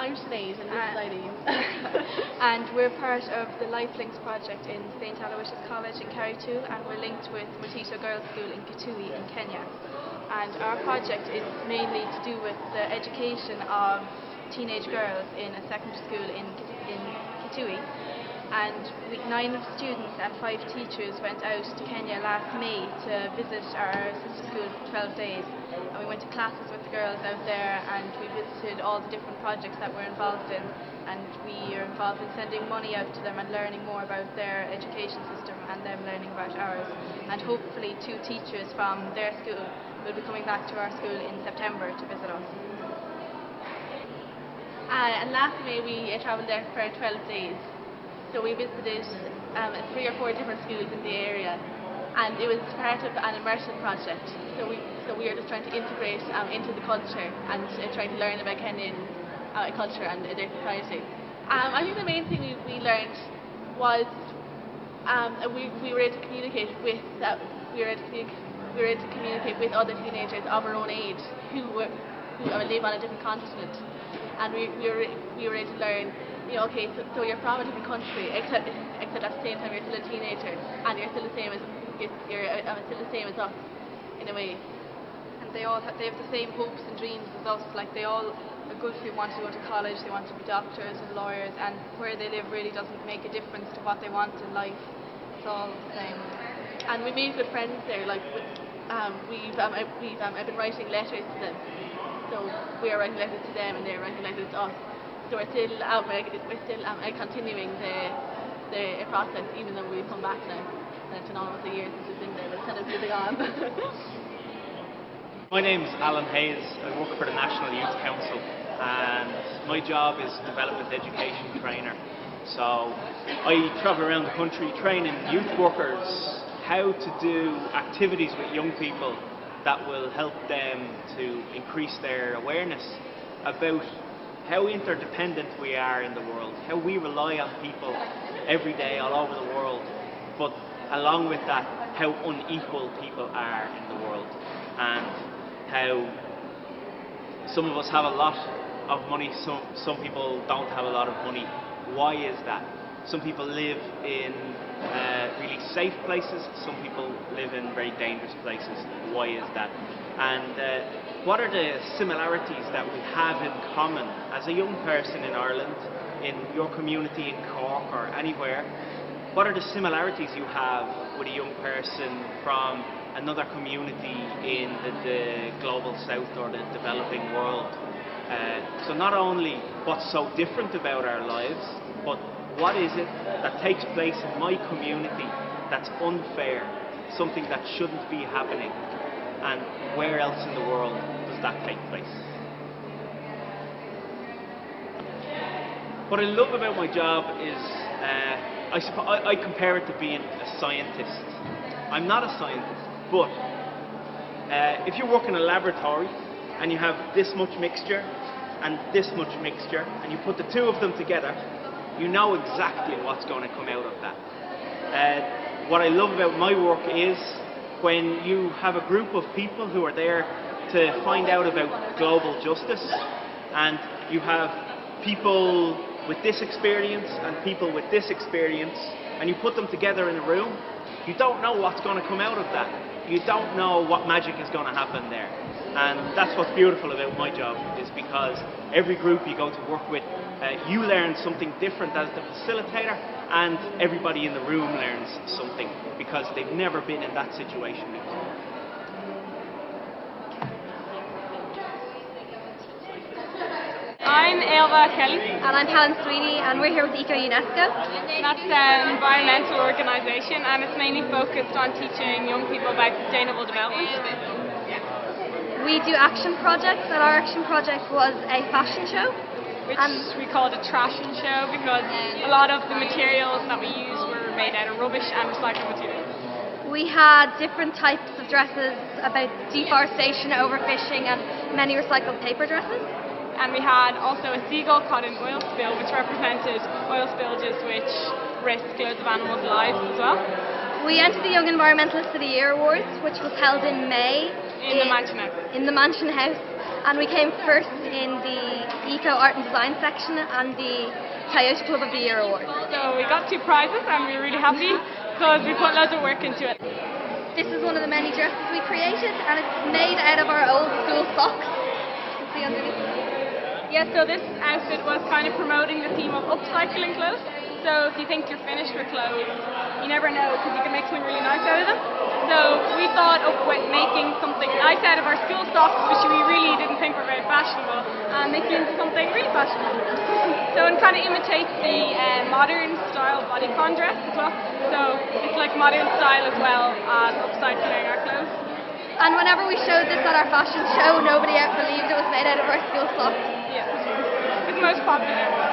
I'm Sinead and this is Eileen. And we're part of the Lifelinks project in St Aloysius College in Carrigtwohill, and we're linked with Motito Girls School in Kitui in Kenya. And our project is mainly to do with the education of teenage girls in a secondary school in Kitui. And 9 students and 5 teachers went out to Kenya last May to visit our sister school for 12 days. And we went to classes with the girls out there, and we visited all the different projects that we're involved in. And we are involved in sending money out to them and learning more about their education system and them learning about ours. And hopefully 2 teachers from their school will be coming back to our school in September to visit us. And last May we travelled there for 12 days. So we visited 3 or 4 different schools in the area, and it was part of an immersion project. So we are just trying to integrate into the culture and trying to learn about Kenyan culture and their society. I think the main thing we learned was we were able to communicate with other teenagers of our own age who live on a different continent, and we were able to learn. Okay, so you're from a different country, except at the same time you're still a teenager, and you're still the same as us, in a way. And they have the same hopes and dreams as us. Like, they all are good who want to go to college, they want to be doctors and lawyers, and where they live really doesn't make a difference to what they want in life. It's all the same. And we made good friends there. Like, I've been writing letters to them, so we are writing letters to them, and they're writing letters to us. So we're still continuing the process, even though we've come back now. It's been almost a year since we've been there, but it's kind of moving on. My name's Alan Hayes. I work for the National Youth Council, and my job is development education trainer. So I travel around the country training youth workers how to do activities with young people that will help them to increase their awareness about how interdependent we are in the world, how we rely on people every day all over the world, but along with that, how unequal people are in the world, and how some of us have a lot of money, some people don't have a lot of money. Why is that? Some people live in really safe places, some people live in very dangerous places. Why is that? And what are the similarities that we have in common as a young person in Ireland, in your community in Cork or anywhere? What are the similarities you have with a young person from another community in the global south or the developing world? So not only what's so different about our lives, but what is it that takes place in my community that's unfair, something that shouldn't be happening? And where else in the world does that take place? What I love about my job is, I compare it to being a scientist. I'm not a scientist, but if you work in a laboratory and you have this much mixture and this much mixture, and you put the 2 of them together, you know exactly what's going to come out of that. What I love about my work is when you have a group of people who are there to find out about global justice, and you have people with this experience and people with this experience, and you put them together in a room, you don't know what's going to come out of that. You don't know what magic is going to happen there. And that's what's beautiful about my job, is because every group you go to work with, you learn something different as the facilitator, and everybody in the room learns something because they've never been in that situation before. I'm Ailba Kelly. And I'm Helen Sweeney, and we're here with Eco UNESCO. That's an environmental organisation, and it's mainly focused on teaching young people about sustainable development. We do action projects, and our action project was a fashion show. Which we called a trashing show because a lot of the materials that we used were made out of rubbish and recycled materials. We had different types of dresses about deforestation, overfishing, and many recycled paper dresses. And we had also a seagull caught in oil spill, which represented oil spillages which risk loads of animals' lives as well. We entered the Young Environmentalist of the Year Awards, which was held in May. In the Mansion House. In the Mansion House, and we came first in the Eco Art and Design section and the Toyota Club of the Year award. So we got 2 prizes and we were really happy because we put loads of work into it. This is one of the many dresses we created, and it's made out of our old school socks. You can see underneath. Yeah, so this outfit was kind of promoting the theme of upcycling clothes. So if you think you're finished with clothes, you never know because you can make something really nice out of them. So we thought of making something nice out of our school socks, which we really didn't think were very fashionable, and making it into something really fashionable. So it kind of imitates the modern style bodycon dress as well. So it's like modern style as well as upcycling our clothes. And whenever we showed this at our fashion show, nobody out believed it was made out of our school socks. Yeah, it's the most popular.